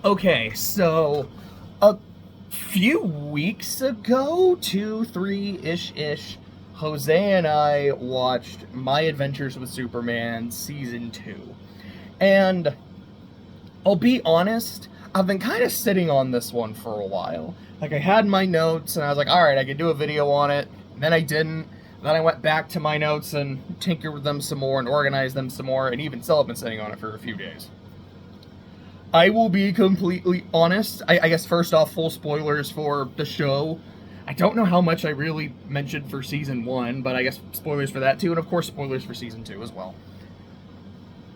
Okay, so a few weeks ago, 2, 3-ish, Jose and I watched My Adventures with Superman Season 2. And I'll be honest, I've been kind of sitting on this one for a while. Like, I had my notes, and I was like, alright, I could do a video on it. And then I didn't. Then I went back to my notes and tinkered with them some more and organized them some more, and even still have been sitting on it for a few days. I will be completely honest. I guess first off, full spoilers for the show. I don't know how much I really mentioned for season 1, but I guess spoilers for that too, and of course spoilers for season 2 as well.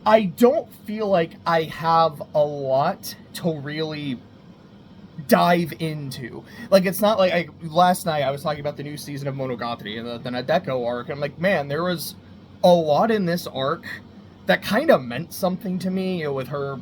I don't feel like I have a lot to really dive into. Like, it's not like last night I was talking about the new season of Monogatari and the Nadeko arc, and I'm like, man, there was a lot in this arc that kind of meant something to me, with her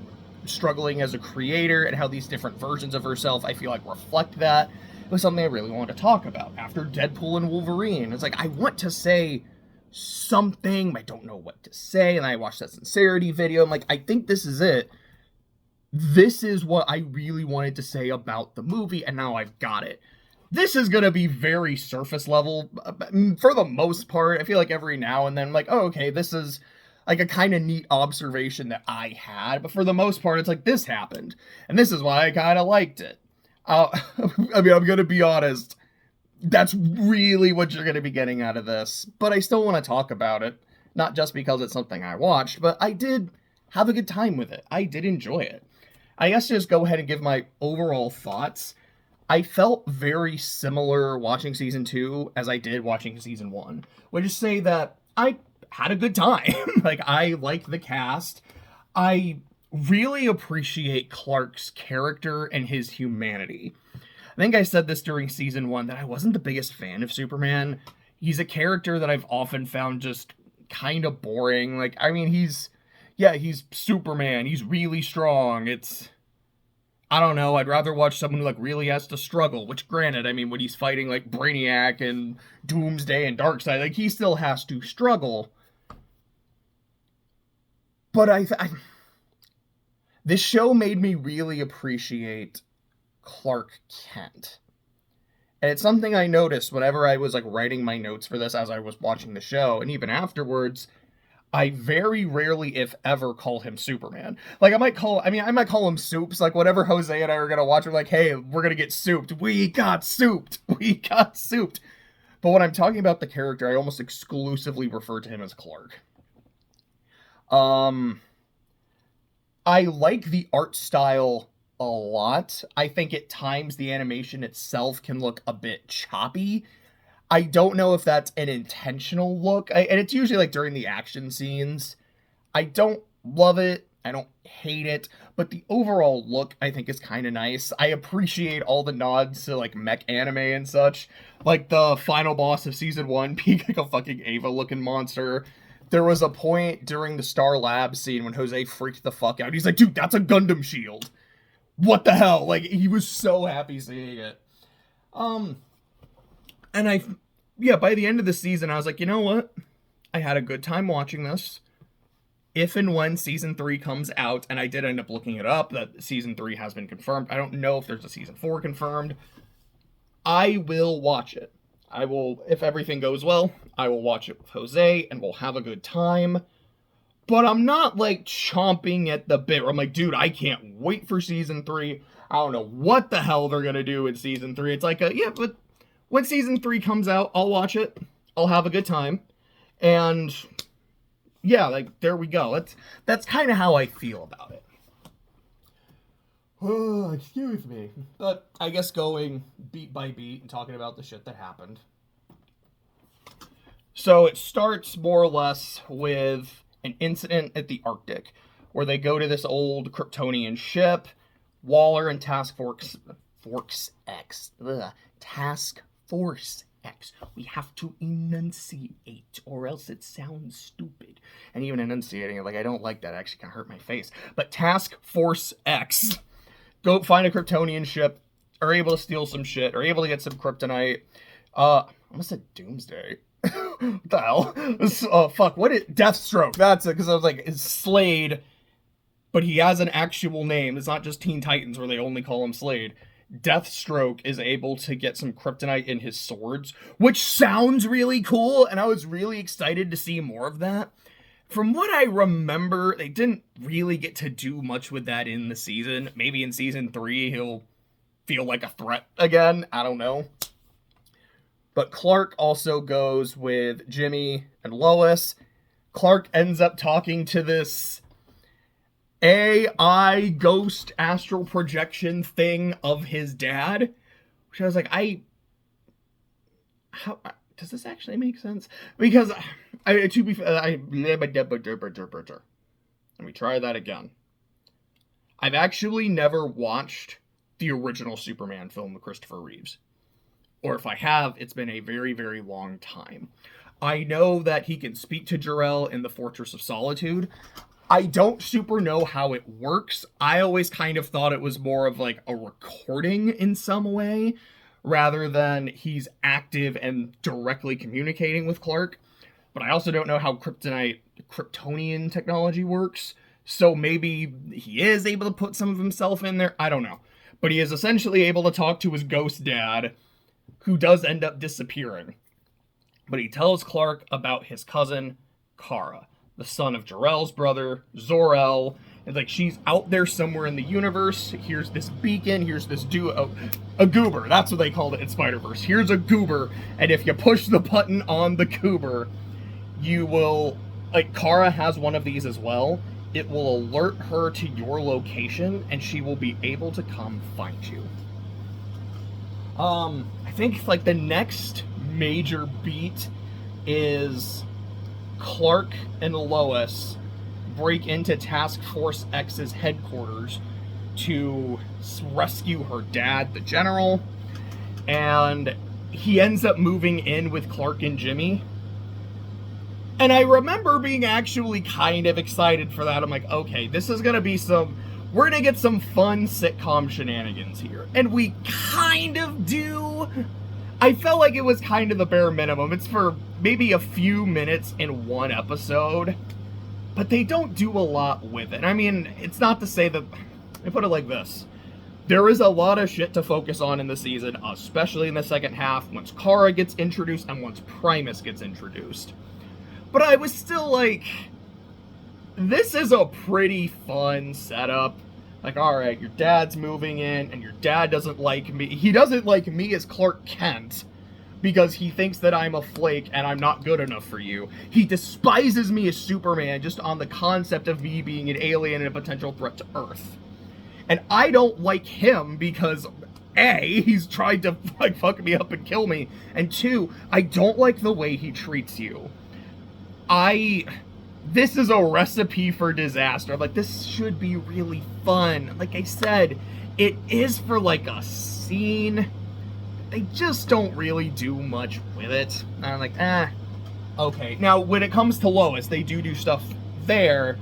struggling as a creator and how these different versions of herself, I feel like, reflect that. It was something I really wanted to talk about after Deadpool and Wolverine. It's like, I want to say something, but I don't know what to say, and I watched that sincerity video. I'm like, I think this is it. This is what I really wanted to say about the movie, and now I've got it. This is going to be very surface level, for the most part. I feel like every now and then I'm like, oh, okay, this is like a kind of neat observation that I had, but for the most part, it's like, this happened, and this is why I kind of liked it. I mean, I'm going to be honest, that's really what you're going to be getting out of this, but I still want to talk about it, not just because it's something I watched, but I did have a good time with it. I did enjoy it. I guess just go ahead and give my overall thoughts. I felt very similar watching season 2 as I did watching season 1, which is say that I had a good time. Like, I like the cast. I really appreciate Clark's character and his humanity. I think I said this during season 1 that I wasn't the biggest fan of Superman. He's a character that I've often found just kind of boring. Like, I mean, he's Superman. He's really strong. I don't know, I'd rather watch someone who, like, really has to struggle, which, granted, I mean, when he's fighting, like, Brainiac and Doomsday and Darkseid, like, he still has to struggle. But this show made me really appreciate Clark Kent. And it's something I noticed whenever I was, like, writing my notes for this as I was watching the show, and even afterwards, I very rarely, if ever, call him Superman. Like, I might call him Soups. Like, whenever Jose and I are gonna watch, we're like, hey, we're gonna get souped. We got souped. We got souped. But when I'm talking about the character, I almost exclusively refer to him as Clark. I like the art style a lot. I think at times the animation itself can look a bit choppy. I don't know if that's an intentional look, and it's usually like during the action scenes. I don't love it, I don't hate it, but the overall look I think is kind of nice. I appreciate all the nods to like mech anime and such, like the final boss of season 1 being like a fucking Ava looking monster. There was a point during the Star Lab scene when Jose freaked the fuck out. He's like, dude, that's a Gundam shield. What the hell? Like, he was so happy seeing it. And by the end of the season, I was like, you know what? I had a good time watching this. If and when season 3 comes out, and I did end up looking it up, that season 3 has been confirmed. I don't know if there's a season 4 confirmed. I will watch it. If everything goes well, I will watch it with Jose, and we'll have a good time. But I'm not, like, chomping at the bit. I'm like, dude, I can't wait for season 3. I don't know what the hell they're gonna do in season 3. It's like, but when season 3 comes out, I'll watch it. I'll have a good time. And, yeah, like, there we go. That's kind of how I feel about it. Oh, excuse me. But I guess going beat by beat and talking about the shit that happened. So it starts more or less with an incident at the Arctic, where they go to this old Kryptonian ship. Waller and Task Force X. We have to enunciate, or else it sounds stupid. And even enunciating it, like, I don't like that. It actually kind of hurt my face. But Task Force X go find a Kryptonian ship, are able to steal some shit, are able to get some kryptonite. I almost said Doomsday. What the hell? Fuck, what is Deathstroke? That's it, because I was like, is Slade but he has an actual name. It's not just Teen Titans where they only call him Slade. Deathstroke is able to get some kryptonite in his swords, which sounds really cool, and I was really excited to see more of that. From what I remember, they didn't really get to do much with that in the season. Maybe in season 3 he'll feel like a threat again. I don't know. But Clark also goes with Jimmy and Lois. Clark ends up talking to this AI ghost astral projection thing of his dad, which I was like, how does this actually make sense? Because let me try that again. I've actually never watched the original Superman film with Christopher Reeves. Or if I have, it's been a very, very long time. I know that he can speak to Jor-El in the Fortress of Solitude. I don't super know how it works. I always kind of thought it was more of like a recording in some way, rather than he's active and directly communicating with Clark. But I also don't know how Kryptonian technology works, so maybe he is able to put some of himself in there. I don't know. But he is essentially able to talk to his ghost dad, who does end up disappearing. But he tells Clark about his cousin, Kara, the son of Jor-El's brother, Zor-El. And like, she's out there somewhere in the universe. Here's this beacon. Here's this a goober. That's what they called it in Spider-Verse. Here's a goober. And if you push the button on the goober, you will, like, Kara has one of these as well. It will alert her to your location, and she will be able to come find you. I think, like, the next major beat is Clark and Lois break into Task Force X's headquarters to rescue her dad, the general, and he ends up moving in with Clark and Jimmy. And I remember being actually kind of excited for that. I'm like, okay, this is gonna be we're gonna get some fun sitcom shenanigans here. And we kind of do. I felt like it was kind of the bare minimum. It's for maybe a few minutes in one episode, but they don't do a lot with it. I mean, it's not to say that, I put it like this. There is a lot of shit to focus on in the season, especially in the second half, once Kara gets introduced and once Primus gets introduced. But I was still like, this is a pretty fun setup. Like, alright, your dad's moving in, and your dad doesn't like me. He doesn't like me as Clark Kent, because he thinks that I'm a flake and I'm not good enough for you. He despises me as Superman just on the concept of me being an alien and a potential threat to Earth. And I don't like him because, A, he's tried to, like, fuck me up and kill me, and 2, I don't like the way he treats you. This is a recipe for disaster. Like, this should be really fun. Like I said, it is for, like, a scene. They just don't really do much with it. And I'm like, okay. Now, when it comes to Lois, they do stuff there,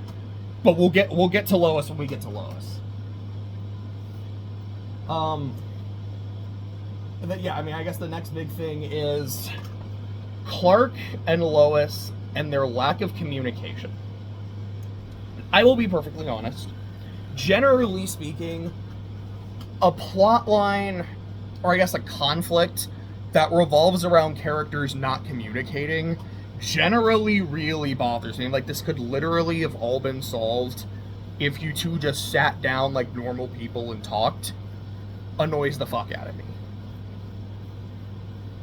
but we'll get to Lois when we get to Lois. Yeah, I mean, I guess the next big thing is Clark and Lois and their lack of communication. I will be perfectly honest. Generally speaking, a plot line, or I guess a conflict that revolves around characters not communicating, generally really bothers me. Like, this could literally have all been solved if you two just sat down like normal people and talked. Annoys the fuck out of me.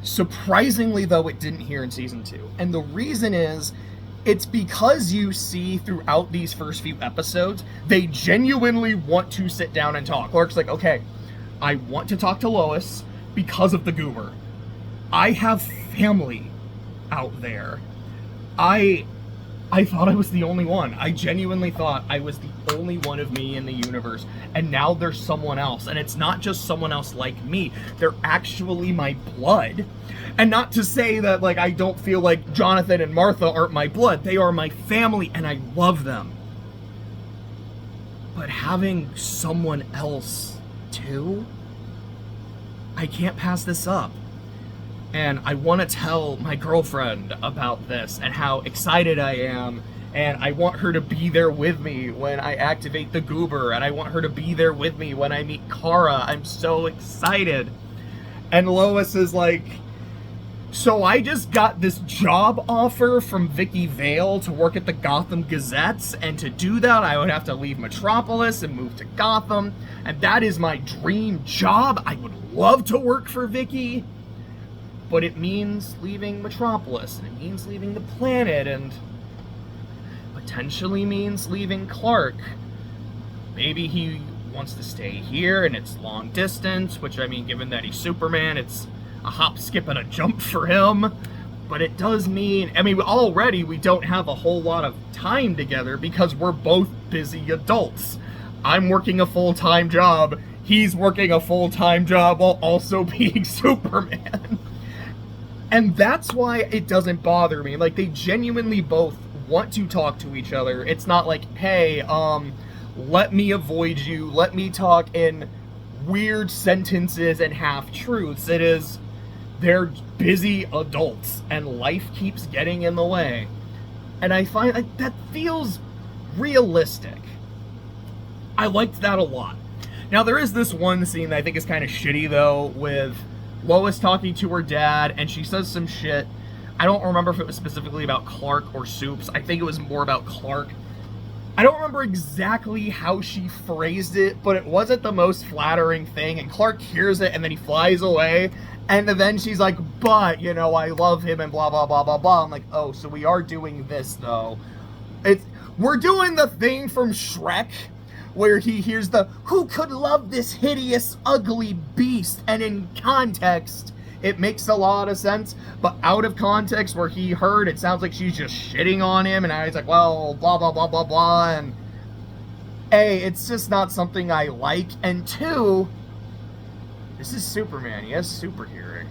Surprisingly, though, it didn't here in season 2. And the reason is, it's because you see throughout these first few episodes, they genuinely want to sit down and talk. Clark's like, okay, I want to talk to Lois because of the goober. I have family out there. I thought I was the only one. I genuinely thought I was the only one of me in the universe. And now there's someone else. And it's not just someone else like me. They're actually my blood. And not to say that, like, I don't feel like Jonathan and Martha aren't my blood. They are my family, and I love them. But having someone else, too? I can't pass this up. And I want to tell my girlfriend about this and how excited I am and I want her to be there with me when I activate the goober, and I want her to be there with me when I meet Kara. I'm so excited. And Lois is like, so I just got this job offer from Vicky Vale to work at the Gotham Gazettes, and to do that I would have to leave Metropolis and move to Gotham, and that is my dream job. I would love to work for Vicky, but it means leaving Metropolis, and it means leaving the planet, and potentially means leaving Clark. Maybe he wants to stay here and it's long distance, which, I mean, given that he's Superman, it's a hop, skip, and a jump for him. But it does mean, I mean, already we don't have a whole lot of time together because we're both busy adults. I'm working a full-time job, he's working a full-time job while also being Superman. And that's why it doesn't bother me. Like, they genuinely both want to talk to each other. It's not like, hey, let me avoid you, let me talk in weird sentences and half-truths. It is, they're busy adults, and life keeps getting in the way. And I find like that feels realistic. I liked that a lot. Now, there is this one scene that I think is kind of shitty, though, with Lois talking to her dad, and she says some shit. I don't remember if it was specifically about Clark or Supes. I think it was more about Clark. I don't remember exactly how she phrased it, but it wasn't the most flattering thing, and Clark hears it, and then he flies away, and then she's like, but, you know, I love him, and blah, blah, blah, blah, blah. I'm like, oh, so we are doing this, though. We're doing the thing from Shrek, where he hears the, who could love this hideous, ugly beast, and in context, it makes a lot of sense, but out of context where he heard, it sounds like she's just shitting on him, and now he's like, well, blah, blah, blah, blah, blah, and A, it's just not something I like, and two, this is Superman, he has super hearing.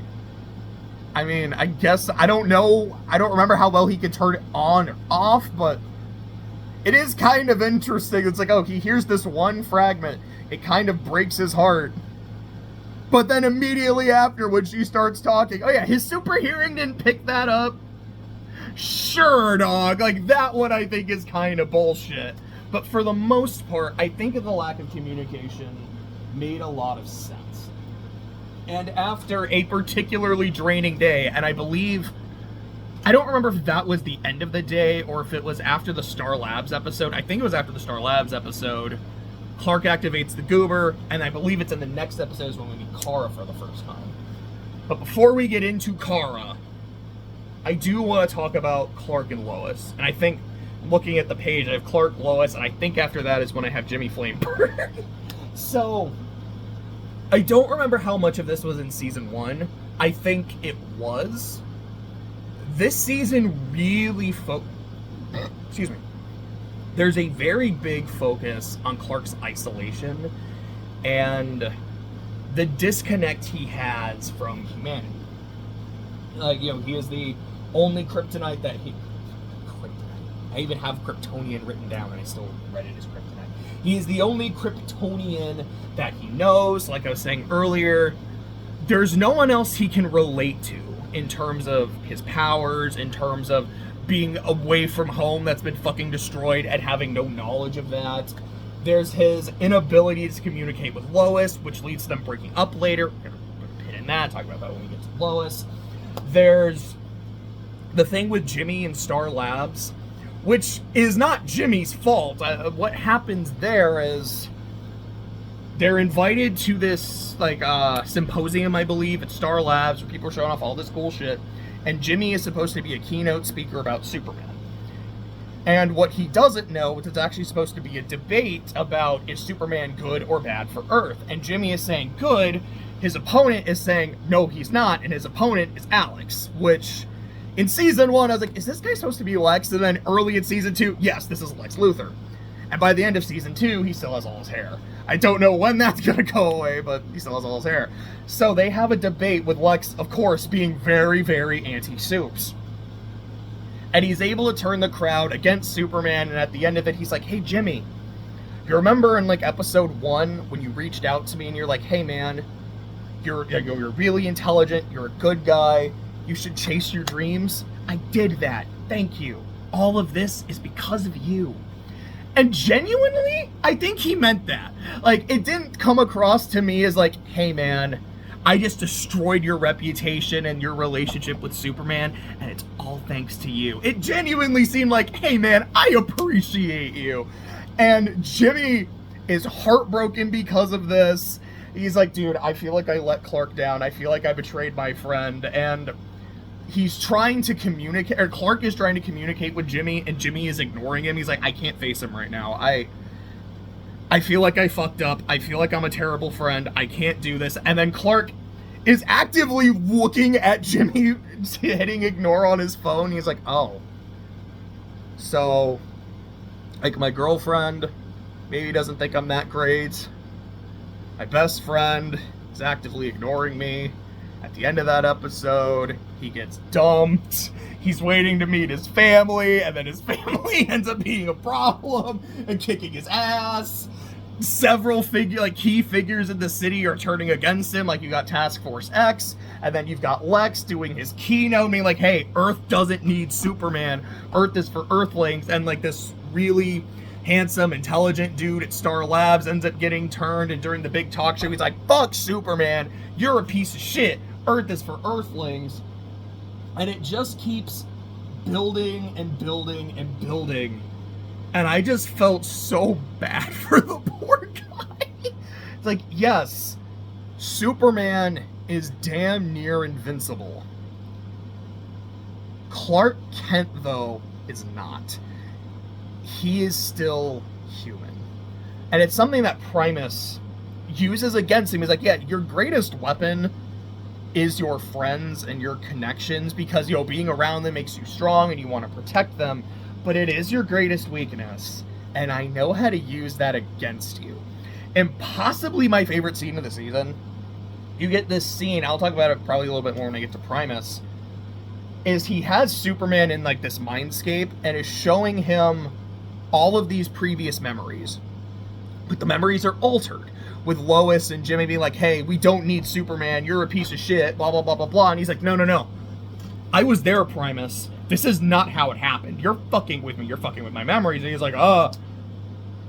I mean, I guess, I don't know, I don't remember how well he could turn it on or off, but it is kind of interesting. It's like, oh, he hears this one fragment, it kind of breaks his heart. But then immediately after, when she starts talking, oh yeah, his super hearing didn't pick that up. Sure, dog. Like, that one I think is kind of bullshit. But for the most part, I think the lack of communication made a lot of sense. And after a particularly draining day, and I believe, I don't remember if that was the end of the day or if it was after the Star Labs episode. I think it was after the Star Labs episode. Clark activates the goober, and I believe it's in the next episode is when we meet Kara for the first time. But before we get into Kara, I do want to talk about Clark and Lois. And I think, looking at the page, I have Clark, Lois, and I think after that is when I have Jimmy Flameburg. So, I don't remember how much of this was in season 1. I think it was. This season really excuse me. There's a very big focus on Clark's isolation and the disconnect he has from humanity. Like, you know, he is the only kryptonite that he... I even have Kryptonian written down and I still read it as kryptonite. He is the only Kryptonian that he knows. Like I was saying earlier, there's no one else he can relate to in terms of his powers, in terms of being away from home that's been fucking destroyed and having no knowledge of that. There's his inability to communicate with Lois, which leads to them breaking up later. We're gonna put a pin in that, talk about that when we get to Lois. There's the thing with Jimmy and Star Labs, which is not Jimmy's fault. What happens there is they're invited to this like symposium, I believe, at Star Labs, where people are showing off all this cool shit. And Jimmy is supposed to be a keynote speaker about Superman. And what he doesn't know is it's actually supposed to be a debate about is Superman good or bad for Earth. And Jimmy is saying good, his opponent is saying no, he's not, and his opponent is Alex, which in season 1 I was like, is this guy supposed to be Lex? And then early in season 2, yes, this is Lex Luthor. And by the end of season 2, he still has all his hair. I don't know when that's gonna go away, but he still has all his hair. So they have a debate with Lex, of course, being very, very anti-Supes. And he's able to turn the crowd against Superman, and at the end of it, he's like, hey, Jimmy, you remember in, like, episode 1, when you reached out to me and you're like, hey, man, you're really intelligent, you're a good guy, you should chase your dreams? I did that, thank you. all of this is because of you. And genuinely, I think he meant that. Like, it didn't come across to me as like, hey man, I just destroyed your reputation and your relationship with Superman, and it's all thanks to you. It genuinely seemed like, hey man, I appreciate you. And Jimmy is heartbroken because of this. He's like, dude, I feel like I let Clark down. I feel like I betrayed my friend. And he's trying to communicate, or Clark is trying to communicate with Jimmy, and Jimmy is ignoring him. He's like, I can't face him right now. I feel like I fucked up. I feel like I'm a terrible friend. I can't do this. And then Clark is actively looking at Jimmy hitting ignore on his phone. He's like, oh. So, like, my girlfriend maybe doesn't think I'm that great. My best friend is actively ignoring me. At the end of that episode, he gets dumped. He's waiting to meet his family, and then his family ends up being a problem and kicking his ass. Several key figures in the city are turning against him. Like, you got Task Force X, and then you've got Lex doing his keynote, being like, hey, Earth doesn't need Superman. Earth is for Earthlings. And like this really handsome, intelligent dude at Star Labs ends up getting turned, and during the big talk show, he's like, fuck Superman, you're a piece of shit. Earth is for Earthlings. And it just keeps building and building and building. And I just felt so bad for the poor guy. It's like, yes, Superman is damn near invincible. Clark Kent, though, is not. He is still human. And it's something that Primus uses against him. He's like, yeah, your greatest weapon is your friends and your connections, because, you know, being around them makes you strong and you want to protect them. But it is your greatest weakness, and I know how to use that against you. And possibly my favorite scene of the season, you get this scene, I'll talk about it probably a little bit more when I get to Primus, is he has Superman in like this mindscape and is showing him all of these previous memories. But the memories are altered, with Lois and Jimmy being like, hey, we don't need Superman, you're a piece of shit, blah, blah, blah, blah, blah. And he's like, no. I was there, Primus. This is not how it happened. You're fucking with me. You're fucking with my memories. And he's like, how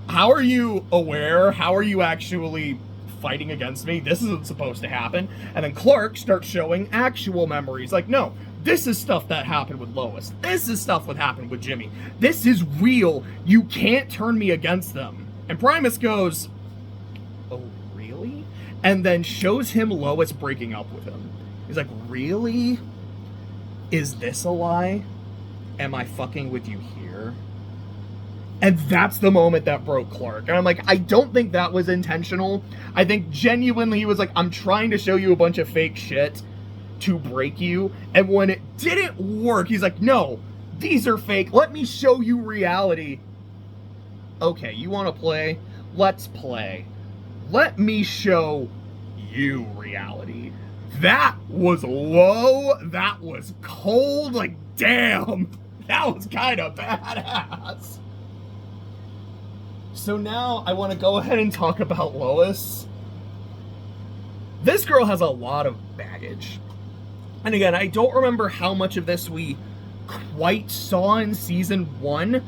are you aware? How are you actually fighting against me? This isn't supposed to happen. And then Clark starts showing actual memories. Like, no, this is stuff that happened with Lois. This is stuff that happened with Jimmy. This is real. You can't turn me against them. And Primus goes, oh, really? And then shows him Lois breaking up with him. He's like, really? Is this a lie? Am I fucking with you here? And that's the moment that broke Clark. And I'm like, I don't think that was intentional. I think genuinely he was like, I'm trying to show you a bunch of fake shit to break you. And when it didn't work, he's like, no, these are fake. Let me show you reality. Okay, you want to play? Let's play. Let me show you reality. That was low. That was cold. Like, damn. That was kind of badass. So now I want to go ahead and talk about Lois. This girl has a lot of baggage. And again, I don't remember how much of this we quite saw in season 1.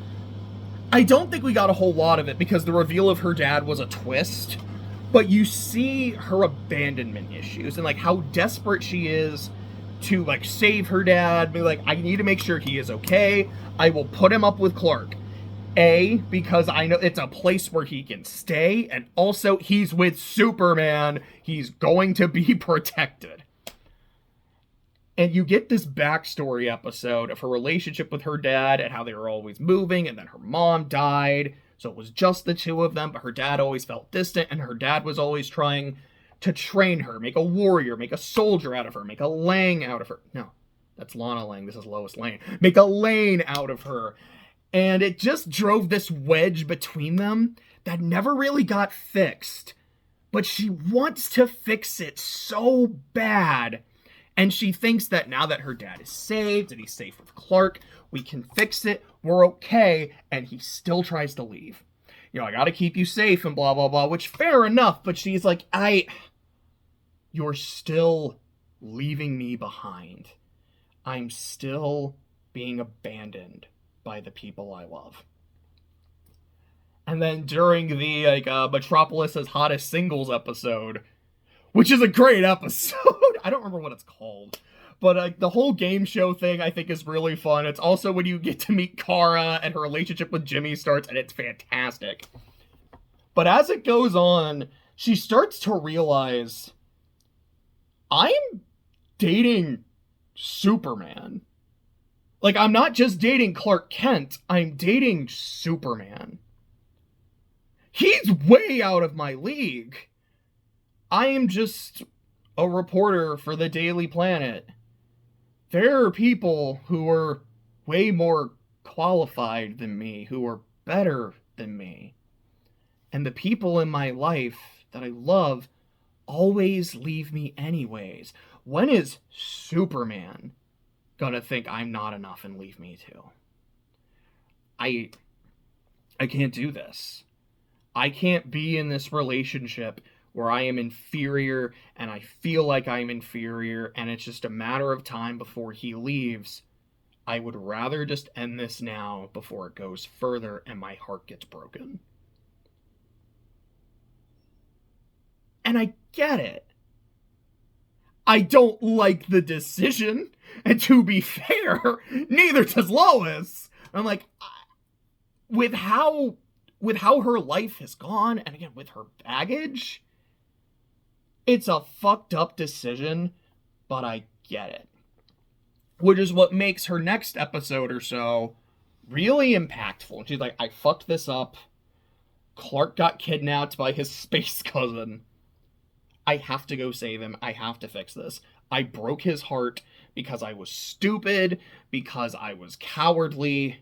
I don't think we got a whole lot of it because the reveal of her dad was a twist. But you see her abandonment issues and like how desperate she is to like save her dad. Be like, I need to make sure he is okay. I will put him up with Clark. Because I know it's a place where he can stay, and also he's with Superman. He's going to be protected. And you get this backstory episode of her relationship with her dad and how they were always moving, and then her mom died. So it was just the two of them, but her dad always felt distant, and her dad was always trying to train her, make a warrior, make a soldier out of her, make a Lang out of her. No, that's Lana Lang. This is Lois Lane. Make a Lane out of her. And it just drove this wedge between them that never really got fixed. But she wants to fix it so bad. And she thinks that now that her dad is saved and he's safe with Clark, we can fix it, we're okay, and he still tries to leave. You know, I gotta keep you safe and blah, blah, blah, which fair enough, but she's like, you're still leaving me behind. I'm still being abandoned by the people I love. And then during the Metropolis's Hottest Singles episode, which is a great episode. I don't remember what it's called. But the whole game show thing I think is really fun. It's also when you get to meet Kara and her relationship with Jimmy starts, and it's fantastic. But as it goes on, she starts to realize, I'm dating Superman. Like, I'm not just dating Clark Kent, I'm dating Superman. He's way out of my league. I am just a reporter for the Daily Planet. There are people who are way more qualified than me, who are better than me. And the people in my life that I love always leave me anyways. When is Superman gonna think I'm not enough and leave me too? I can't do this. I can't be in this relationship where I am inferior and I feel like I'm inferior and it's just a matter of time before he leaves. I would rather just end this now before it goes further and my heart gets broken. And I get it. I don't like the decision, and to be fair, neither does Lois. I'm like, with how her life has gone, and again, with her baggage, it's a fucked up decision, but I get it. Which is what makes her next episode or so really impactful. She's like, I fucked this up. Clark got kidnapped by his space cousin. I have to go save him. I have to fix this. I broke his heart because I was stupid, because I was cowardly.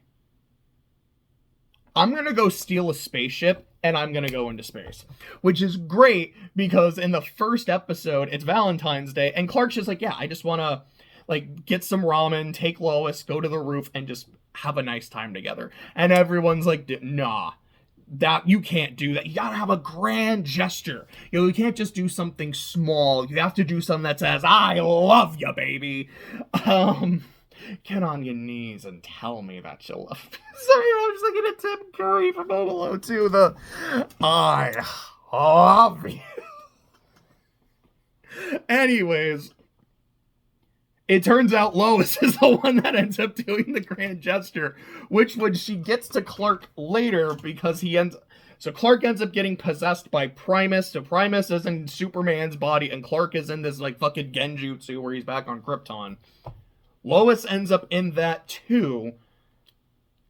I'm going to go steal a spaceship, and I'm going to go into space. Which is great, because in the first episode, it's Valentine's Day, and Clark's just like, yeah, I just want to, like, get some ramen, take Lois, go to the roof, and just have a nice time together. And everyone's like, nah, that you can't do that. You gotta have a grand gesture. You know, you can't just do something small. You have to do something that says, I love you, baby. Get on your knees and tell me that you love me. Sorry, I'm just looking at Tim Curry from Home Alone 2. The I love you. Anyways, it turns out Lois is the one that ends up doing the grand gesture, which when she gets to Clark later, because so Clark ends up getting possessed by Primus. So Primus is in Superman's body, and Clark is in this like fucking genjutsu where he's back on Krypton. Lois ends up in that too,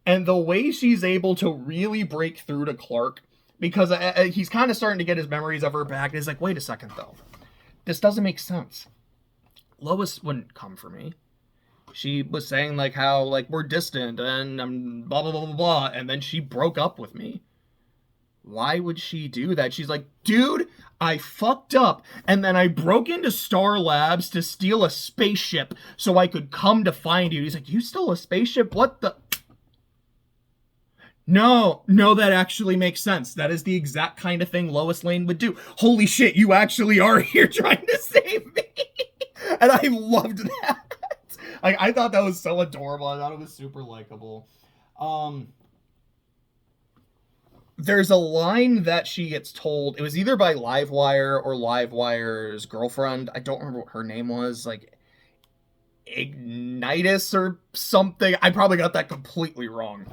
and the way she's able to really break through to Clark, because he's kind of starting to get his memories of her back, and he's like, wait a second though, this doesn't make sense. Lois wouldn't come for me. She was saying like how like we're distant and I'm blah blah blah blah blah, and then she broke up with me. Why would she do that? She's like, dude, I fucked up, and then I broke into Star Labs to steal a spaceship so I could come to find you. He's like, you stole a spaceship? What the? No, that actually makes sense. That is the exact kind of thing Lois Lane would do. Holy shit, you actually are here trying to save me. And I loved that. Like, I thought that was so adorable. I thought it was super likable. There's a line that she gets told. It was either by Livewire or Livewire's girlfriend. I don't remember what her name was. Like, Ignitus or something. I probably got that completely wrong.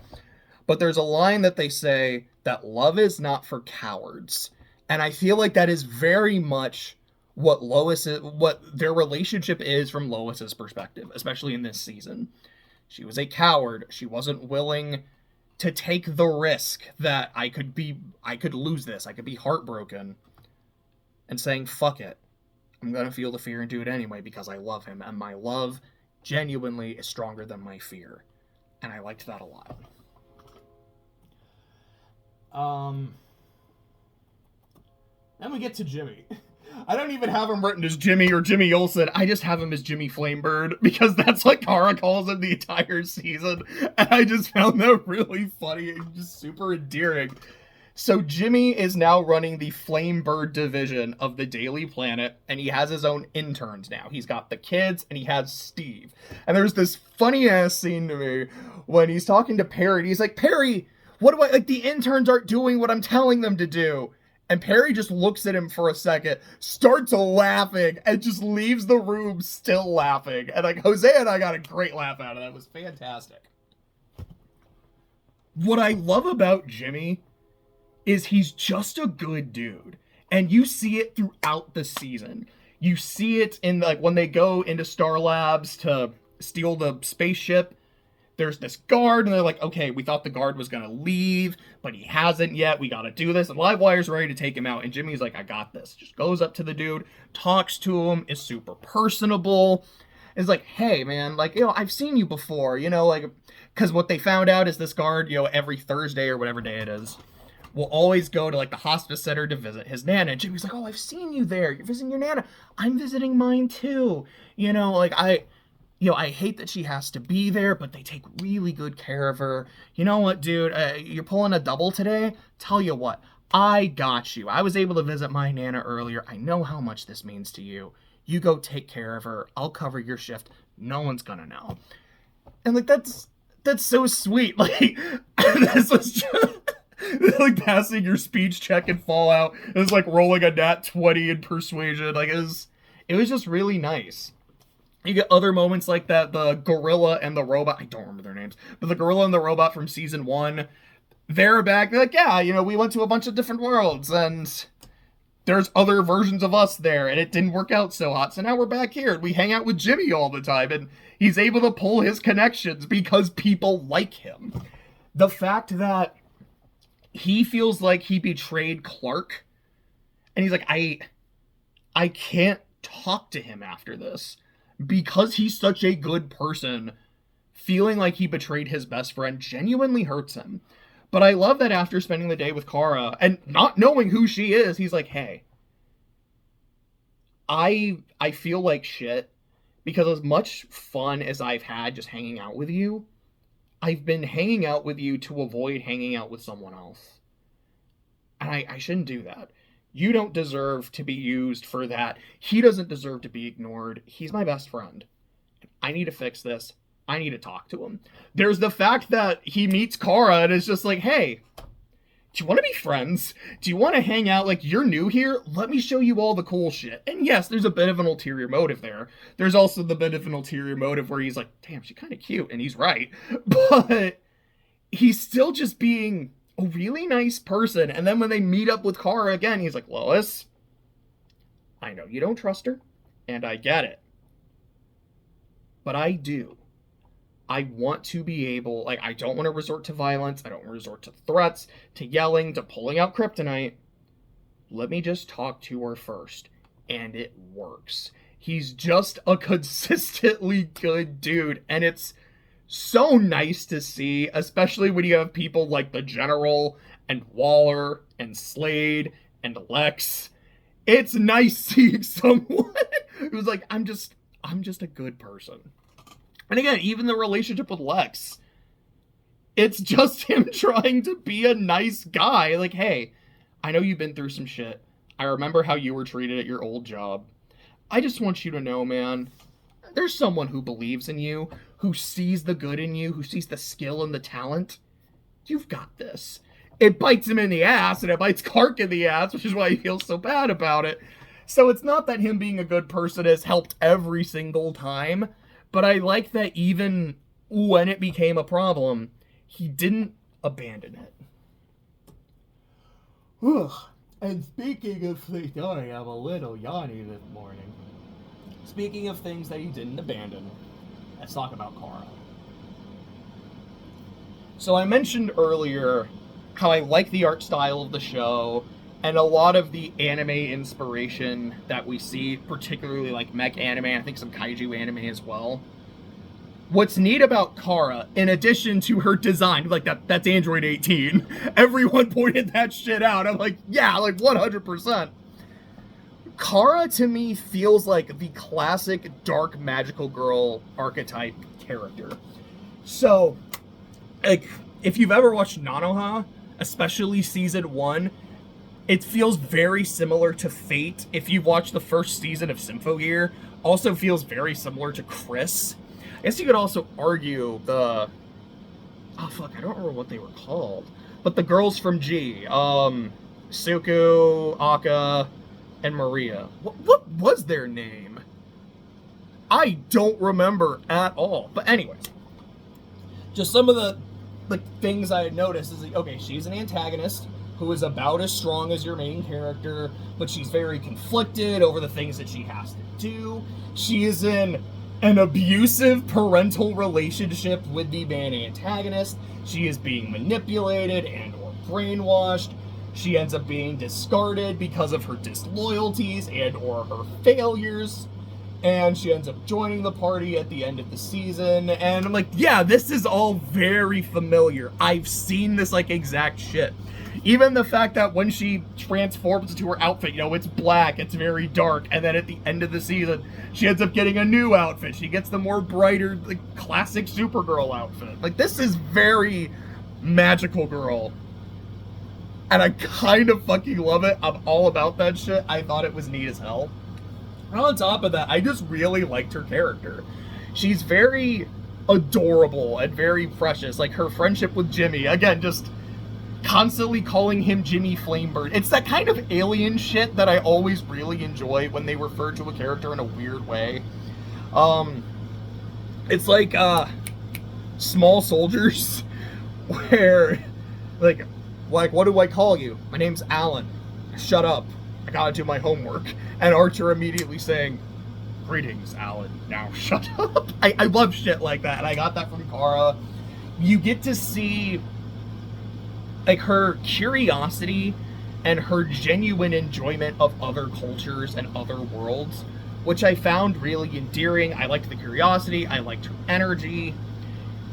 But there's a line that they say that love is not for cowards. And I feel like that is very much what their relationship is from Lois's perspective, especially in this season. She was a coward. She wasn't willing to take the risk that I could lose this. I could be heartbroken. And saying, fuck it. I'm going to feel the fear and do it anyway because I love him. And my love genuinely is stronger than my fear. And I liked that a lot. Then we get to Jimmy. I don't even have him written as Jimmy or Jimmy Olsen. I just have him as Jimmy Flamebird because that's what Kara calls him the entire season. And I just found that really funny and just super endearing. So Jimmy is now running the Flamebird division of the Daily Planet, and he has his own interns now. He's got the kids, and he has Steve. And there's this funny-ass scene to me when he's talking to Perry, and he's like, Perry, what do I, like, the interns aren't doing what I'm telling them to do. And Perry just looks at him for a second, starts laughing, and just leaves the room still laughing. And, like, Jose and I got a great laugh out of that. It was fantastic. What I love about Jimmy is he's just a good dude. And you see it throughout the season. You see it in, like, when they go into Star Labs to steal the spaceship. There's this guard, and they're like, okay, we thought the guard was gonna leave, but he hasn't yet. We gotta do this. And Livewire's ready to take him out. And Jimmy's like, I got this. Just goes up to the dude, talks to him, is super personable. Is like, hey, man, like, you know, I've seen you before, you know, like, because what they found out is this guard, you know, every Thursday or whatever day it is, will always go to, like, the hospice center to visit his Nana. And Jimmy's like, oh, I've seen you there. You're visiting your Nana. I'm visiting mine, too. You know, like, I hate that she has to be there, but they take really good care of her. You know what, dude? You're pulling a double today? Tell you what, I got you. I was able to visit my Nana earlier. I know how much this means to you. You go take care of her. I'll cover your shift. No one's gonna know. And, like, that's so sweet. Like, this was just... like, passing your speech check in Fallout. It was like rolling a nat 20 in Persuasion. Like, it was just really nice. You get other moments like that. The gorilla and the robot, I don't remember their names, but the gorilla and the robot from season 1, they're back. They're like, yeah, you know, we went to a bunch of different worlds, and there's other versions of us there, and it didn't work out so hot, so now we're back here, and we hang out with Jimmy all the time, and he's able to pull his connections because people like him. The fact that he feels like he betrayed Clark, and he's like, I can't talk to him after this. Because he's such a good person, feeling like he betrayed his best friend genuinely hurts him. But I love that after spending the day with Kara, and not knowing who she is, he's like, hey, I feel like shit, because as much fun as I've had just hanging out with you, I've been hanging out with you to avoid hanging out with someone else. And I shouldn't do that. You don't deserve to be used for that. He doesn't deserve to be ignored. He's my best friend. I need to fix this. I need to talk to him. There's the fact that he meets Kara and is just like, hey, do you want to be friends? Do you want to hang out? Like, you're new here? Let me show you all the cool shit. And yes, there's a bit of an ulterior motive there. There's also the bit of an ulterior motive where he's like, damn, she's kind of cute. And he's right. But he's still just being a really nice person. And then when they meet up with Kara again, he's like, Lois, I know you don't trust her, and I get it, but I do. I want to be able, like, I don't want to resort to violence. I don't want to resort to threats, to yelling, to pulling out kryptonite. Let me just talk to her first. And it works. He's just a consistently good dude, and it's so nice to see, especially when you have people like the General and Waller and Slade and Lex. It's nice seeing someone who's like, I'm just a good person. And again, even the relationship with Lex, it's just him trying to be a nice guy. Like, hey, I know you've been through some shit. I remember how you were treated at your old job. I just want you to know, man, there's someone who believes in you, who sees the good in you, who sees the skill and the talent. You've got this. It bites him in the ass, and it bites Clark in the ass, which is why he feels so bad about it. So it's not that him being a good person has helped every single time, but I like that even when it became a problem, he didn't abandon it. And speaking of things, sorry, I'm a little yawny this morning. Speaking of things that he didn't abandon, let's talk about Kara. So I mentioned earlier how I like the art style of the show, and a lot of the anime inspiration that we see, particularly like mech anime, I think some kaiju anime as well. What's neat about Kara, in addition to her design, like that's Android 18, everyone pointed that shit out. I'm like, yeah, like 100%. Kara, to me, feels like the classic dark magical girl archetype character. So, like, if you've ever watched Nanoha, especially season 1, it feels very similar to Fate. If you watch the first season of Symphogear, also feels very similar to Chris. I guess you could also argue the... Oh, fuck, I don't remember what they were called. But the girls from G. Suku, Aka, and Maria. What was their name? I don't remember at all. But anyways, just some of the things I had noticed is, okay, she's an antagonist who is about as strong as your main character, but she's very conflicted over the things that she has to do. She is in an abusive parental relationship with the main antagonist. She is being manipulated and or brainwashed. She ends up being discarded because of her disloyalties and or her failures. And she ends up joining the party at the end of the season. And I'm like, yeah, this is all very familiar. I've seen this, like, exact shit. Even the fact that when she transforms into her outfit, you know, it's black, it's very dark, and then at the end of the season, she ends up getting a new outfit. She gets the more brighter, like, classic Supergirl outfit. Like, this is very Magical Girl. And I kind of fucking love it. I'm all about that shit. I thought it was neat as hell. And on top of that, I just really liked her character. She's very adorable and very precious. Like, her friendship with Jimmy, again, just constantly calling him Jimmy Flamebird. It's that kind of alien shit that I always really enjoy when they refer to a character in a weird way. It's like Small Soldiers, where like what do I call you? My name's Alan. Shut up. I gotta do my homework. And Archer immediately saying, greetings, Alan. Now shut up. I love shit like that, and I got that from Kara. You get to see like her curiosity and her genuine enjoyment of other cultures and other worlds, which I found really endearing. I liked the curiosity, I liked her energy,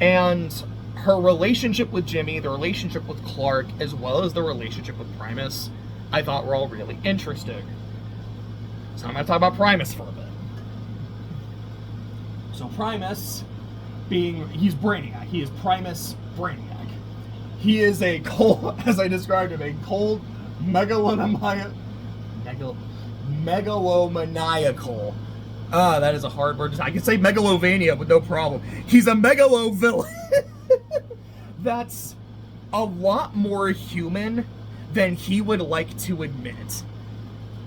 and her relationship with Jimmy, the relationship with Clark, as well as the relationship with Primus, I thought were all really interesting. So I'm going to talk about Primus for a bit. So Primus, he's Brainiac. He is Primus Brainiac. He is a cold, as I described him, a cold megalomaniacal. That is a hard word. I can say megalovania with no problem. He's a megalo villain. That's a lot more human than he would like to admit.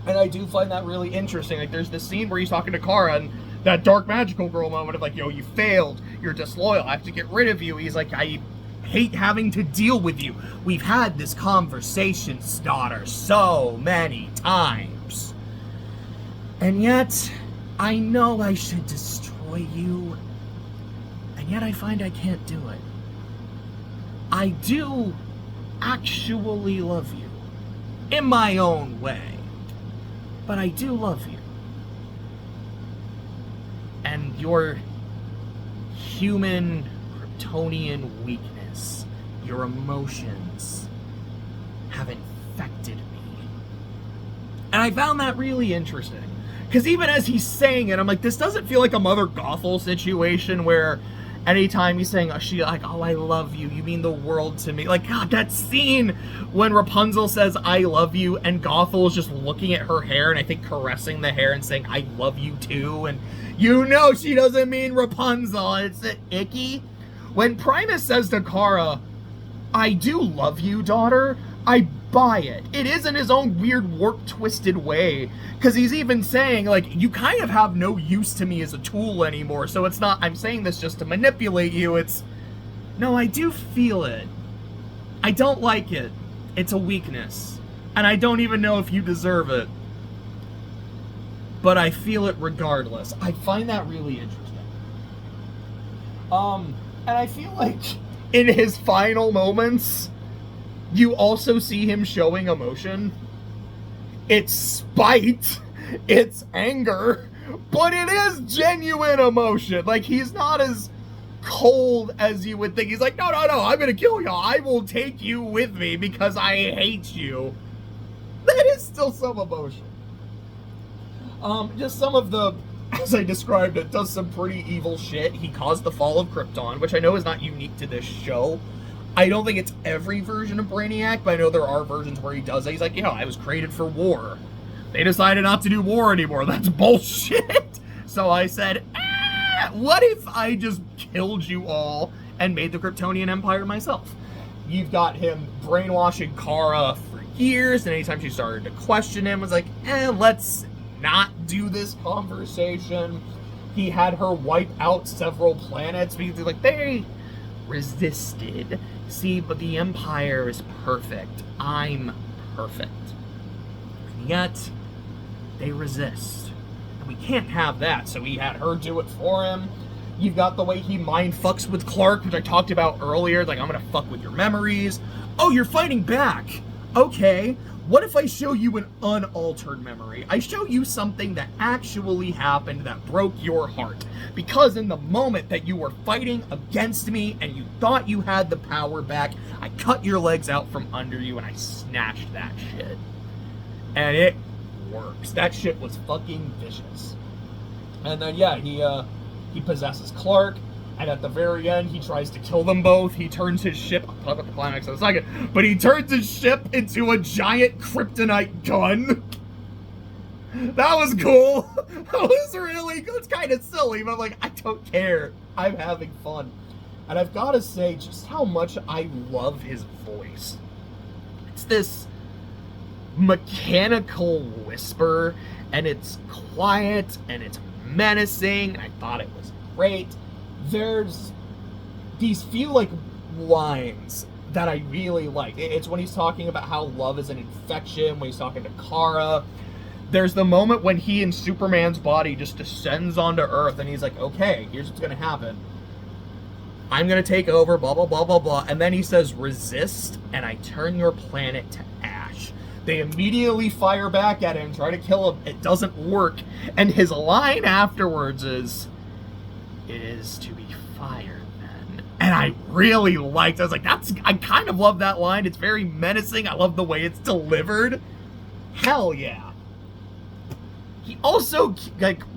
And I do find that really interesting. Like, there's this scene where he's talking to Kara, and that dark magical girl moment of like, yo, you failed. You're disloyal. I have to get rid of you. He's like, I hate having to deal with you. We've had this conversation, daughter, so many times. And yet, I know I should destroy you. And yet I find I can't do it. I do actually love you. In my own way. But I do love you. And your human Kryptonian weakness, your emotions, have infected me. And I found that really interesting. Because even as he's saying it, I'm like, this doesn't feel like a Mother Gothel situation where anytime he's saying, oh, I love you, you mean the world to me. Like, God, that scene when Rapunzel says, I love you, and Gothel is just looking at her hair and I think caressing the hair and saying, I love you too. And you know she doesn't mean Rapunzel. It's icky. When Primus says to Kara, I do love you, daughter, I buy it. It is in his own weird, warp-twisted way. Because he's even saying, like, you kind of have no use to me as a tool anymore. So it's not, I'm saying this just to manipulate you. It's, no, I do feel it. I don't like it. It's a weakness. And I don't even know if you deserve it. But I feel it regardless. I find that really interesting. And I feel like in his final moments, you also see him showing emotion. It's spite, it's anger, but it is genuine emotion. Like, he's not as cold as you would think. He's like, no, I'm gonna kill you. I will take you with me because I hate you. That is still some emotion. Just some of the, as I described it, does some pretty evil shit. He caused the fall of Krypton, which I know is not unique to this show. I don't think it's every version of Brainiac, but I know there are versions where he does it. He's like, I was created for war. They decided not to do war anymore. That's bullshit. So I said, what if I just killed you all and made the Kryptonian Empire myself? You've got him brainwashing Kara for years, and anytime she started to question him, was like, let's not do this conversation. He had her wipe out several planets because they resisted. See, but the Empire is perfect. I'm perfect. And yet, they resist. And we can't have that, so he had her do it for him. You've got the way he mind fucks with Clark, which I talked about earlier. Like, I'm gonna fuck with your memories. Oh, you're fighting back. Okay. What if I show you an unaltered memory? I show you something that actually happened that broke your heart. Because in the moment that you were fighting against me and you thought you had the power back, I cut your legs out from under you and I snatched that shit. And it works. That shit was fucking vicious. And then, he possesses Clark. And at the very end, he tries to kill them both. He turns his ship, I'll talk about the climax in a second, but he turns his ship into a giant kryptonite gun. That was cool. That was really good. It's kind of silly, but I'm like, I don't care. I'm having fun. And I've got to say just how much I love his voice. It's this mechanical whisper, and it's quiet, and it's menacing. I thought it was great. There's these few lines that I really like. It's when he's talking about how love is an infection, when he's talking to Kara. There's the moment when he and Superman's body just descends onto Earth, and he's like, okay, here's what's gonna happen. I'm gonna take over, blah, blah, blah, blah, blah. And then he says, resist, and I turn your planet to ash. They immediately fire back at him, try to kill him. It doesn't work. And his line afterwards is, it is to be fired then. And I really liked it. I was like, I kind of love that line. It's very menacing. I love the way it's delivered. Hell yeah. He also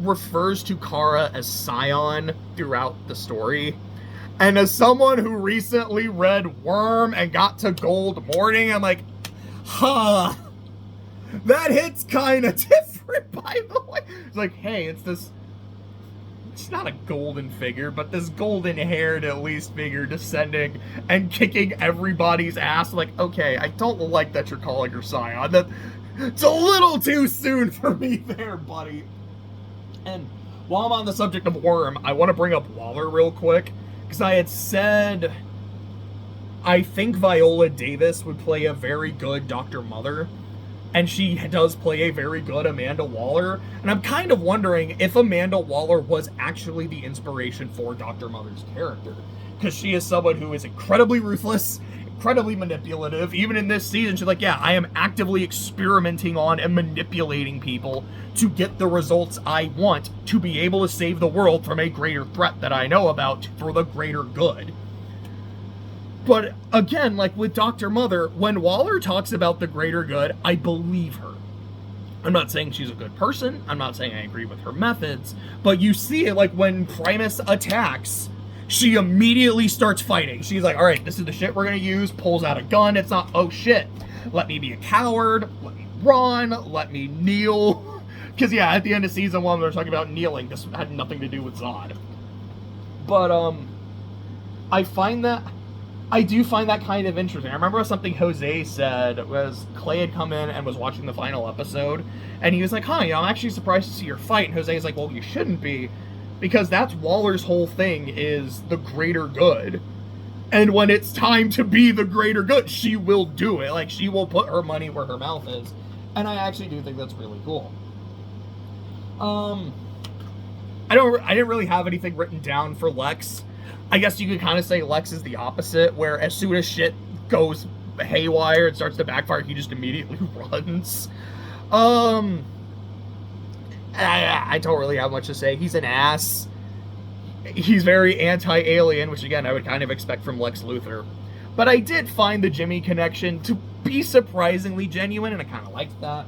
refers to Kara as Scion throughout the story. And as someone who recently read Worm and got to Gold Morning, I'm like, that hits kind of different, by the way. It's like, hey, it's not a golden figure, but this golden-haired, at least, figure descending and kicking everybody's ass. Like, okay, I don't like that you're calling her Scion. It's a little too soon for me there, buddy. And while I'm on the subject of Worm, I want to bring up Waller real quick, because I had said I think Viola Davis would play a very good Dr. Mother, and she does play a very good Amanda Waller, and I'm kind of wondering if Amanda Waller was actually the inspiration for Dr. Mother's character, because she is someone who is incredibly ruthless, incredibly manipulative. Even in this season, she's like, yeah, I am actively experimenting on and manipulating people to get the results I want to be able to save the world from a greater threat that I know about for the greater good. But again, like with Dr. Mother, when Waller talks about the greater good, I believe her. I'm not saying she's a good person. I'm not saying I agree with her methods. But you see it, like when Primus attacks, she immediately starts fighting. She's like, all right, this is the shit we're going to use. Pulls out a gun. It's not, oh shit, let me be a coward. Let me run. Let me kneel. Because yeah, at the end of season 1, we were talking about kneeling. This had nothing to do with Zod. But I do find that kind of interesting. I remember something Jose said was Clay had come in and was watching the final episode, and he was like, I'm actually surprised to see your fight. And Jose's like, well, you shouldn't be, because that's Waller's whole thing, is the greater good. And when it's time to be the greater good, she will do it. Like, she will put her money where her mouth is. And I actually do think that's really cool. I didn't really have anything written down for Lex. I guess you could kind of say Lex is the opposite, where as soon as shit goes haywire and starts to backfire, he just immediately runs. I don't really have much to say. He's an ass. He's very anti-alien, which again, I would kind of expect from Lex Luthor. But I did find the Jimmy connection to be surprisingly genuine, and I kind of liked that.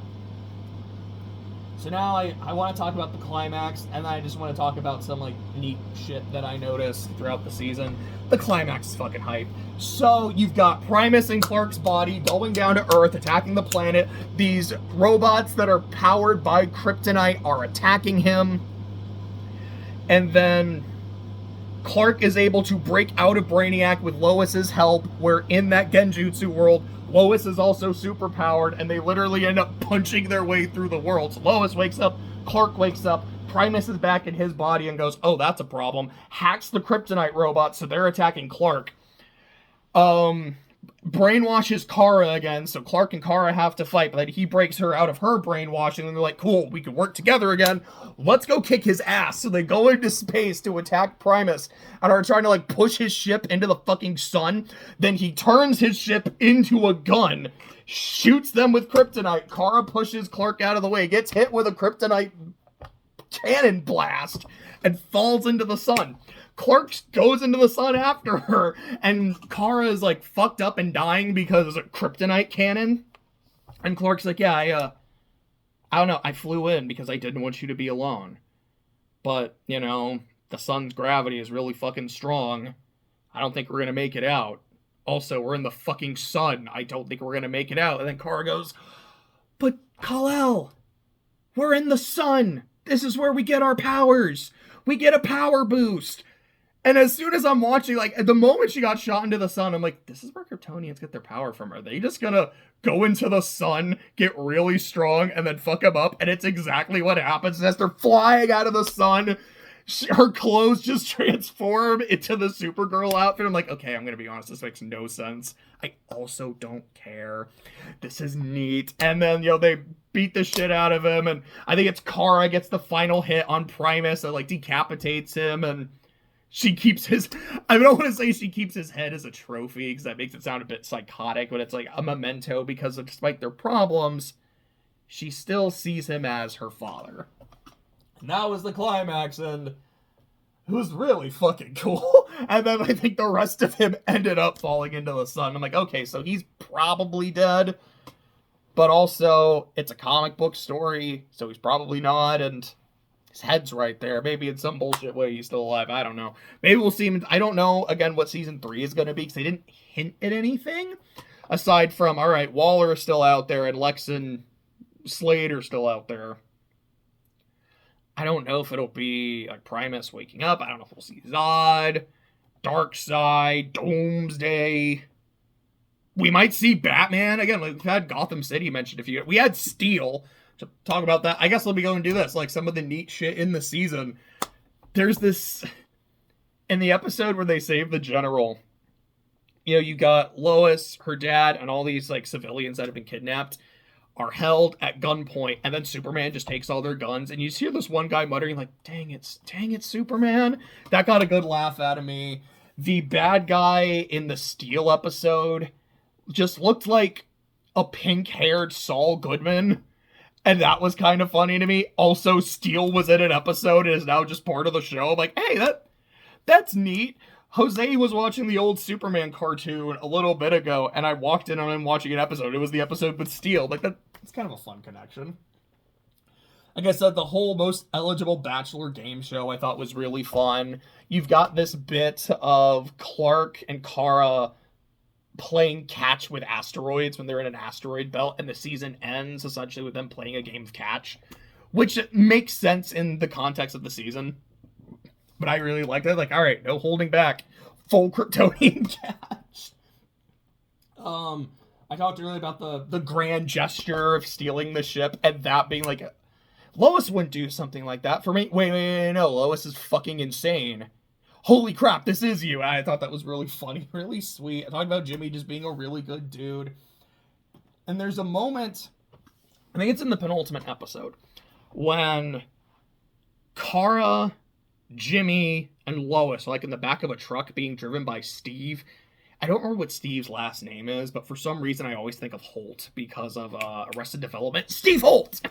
So now I want to talk about the climax, and then I just want to talk about some, like, neat shit that I noticed throughout the season. The climax is fucking hype. So you've got Primus and Clark's body going down to Earth, attacking the planet. These robots that are powered by kryptonite are attacking him. And then Clark is able to break out of Brainiac with Lois's help, where in that Genjutsu world, Lois is also superpowered, and they literally end up punching their way through the world. So Lois wakes up, Clark wakes up, Primus is back in his body and goes, oh, that's a problem. Hacks the kryptonite robot, so they're attacking Clark. Brainwashes Kara again, so Clark and Kara have to fight, but then he breaks her out of her brainwashing, and they're like, cool, we can work together again. Let's go kick his ass. So they go into space to attack Primus and are trying to, like, push his ship into the fucking sun. Then he turns his ship into a gun, shoots them with kryptonite. Kara pushes Clark out of the way, gets hit with a kryptonite cannon blast, and falls into the sun. Clark goes into the sun after her, and Kara is, like, fucked up and dying because of a kryptonite cannon. And Clark's like, yeah, I don't know, I flew in because I didn't want you to be alone. But, you know, the sun's gravity is really fucking strong. I don't think we're gonna make it out. Also, we're in the fucking sun. I don't think we're gonna make it out. And then Kara goes, but Kal-El, we're in the sun. This is where we get our powers. We get a power boost. And as soon as I'm watching, like, at the moment she got shot into the sun, I'm like, this is where Kryptonians get their power from. Are they just gonna go into the sun, get really strong, and then fuck them up? And it's exactly what happens. As they're flying out of the sun, her clothes just transform into the Supergirl outfit. I'm like, okay, I'm gonna be honest, this makes no sense. I also don't care. This is neat. And then, you know, they beat the shit out of him, and I think it's Kara gets the final hit on Primus that, like, decapitates him, and she keeps his, I don't want to say she keeps his head as a trophy, because that makes it sound a bit psychotic, but it's like a memento, because despite their problems, she still sees him as her father. And that was the climax, and it was really fucking cool. And then I think the rest of him ended up falling into the sun. I'm like, okay, so he's probably dead, but also it's a comic book story, so he's probably not, and his head's right there. Maybe in some bullshit way he's still alive. I don't know. Maybe we'll see him. I don't know, again, what season 3 is going to be, because they didn't hint at anything. Aside from, all right, Waller is still out there, and Lex and Slade are still out there. I don't know if it'll be, like, Primus waking up. I don't know if we'll see Zod, Darkseid, Doomsday. We might see Batman. Again, like, we've had Gotham City mentioned a few. We had Steel. To talk about that, I guess let me go and do this. Like, some of the neat shit in the season. There's this, in the episode where they save the general, you know, you got Lois, her dad, and all these, like, civilians that have been kidnapped are held at gunpoint, and then Superman just takes all their guns, and you hear this one guy muttering, like, dang it, Superman. That got a good laugh out of me. The bad guy in the Steel episode just looked like a pink-haired Saul Goodman. And that was kind of funny to me. Also, Steel was in an episode and is now just part of the show. I'm like, hey, that's neat. Jose was watching the old Superman cartoon a little bit ago, and I walked in on him watching an episode. It was the episode with Steel. Like, that's kind of a fun connection. Like I said, the whole Most Eligible Bachelor game show I thought was really fun. You've got this bit of Clark and Kara playing catch with asteroids when they're in an asteroid belt, and the season ends essentially with them playing a game of catch, which makes sense in the context of the season. But I really liked it. Like, all right, no holding back, full Kryptonian catch. I talked earlier about the grand gesture of stealing the ship, and that being like, Lois wouldn't do something like that for me. Wait, no, Lois is fucking insane. Holy crap, this is you. I thought that was really funny, really sweet. I talked about Jimmy just being a really good dude. And there's a moment, I think it's in the penultimate episode, when Kara, Jimmy, and Lois are like in the back of a truck being driven by Steve. I don't remember what Steve's last name is, but for some reason I always think of Holt because of Arrested Development. Steve Holt!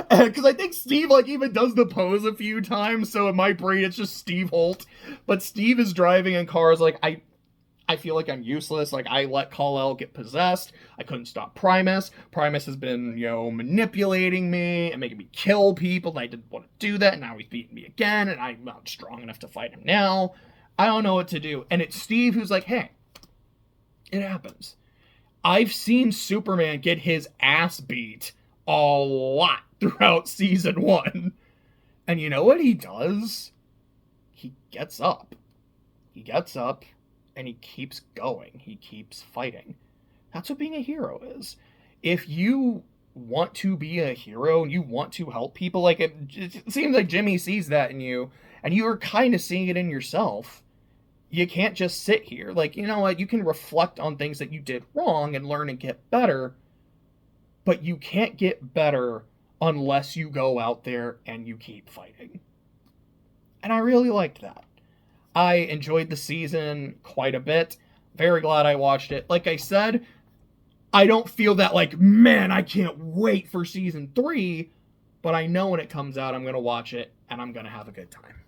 Because I think Steve, like, even does the pose a few times, so in my brain it's just Steve Holt. But Steve is driving and Kara's like, I feel like I'm useless. Like, I let Kal-El get possessed. I couldn't stop Primus. Primus has been, manipulating me and making me kill people, and I didn't want to do that, and now he's beating me again, and I'm not strong enough to fight him now. I don't know what to do. And it's Steve who's like, hey, it happens. I've seen Superman get his ass beat a lot throughout season 1. And you know what he does? He gets up. He gets up and he keeps going. He keeps fighting. That's what being a hero is. If you want to be a hero and you want to help people, like it seems like Jimmy sees that in you, and you are kind of seeing it in yourself. You can't just sit here. Like, you know what? You can reflect on things that you did wrong and learn and get better, but you can't get better unless you go out there and you keep fighting. And I really liked that. I enjoyed the season quite a bit. Very glad I watched it. Like I said, I don't feel that like, man, I can't wait for season 3, but I know when it comes out, I'm going to watch it and I'm going to have a good time.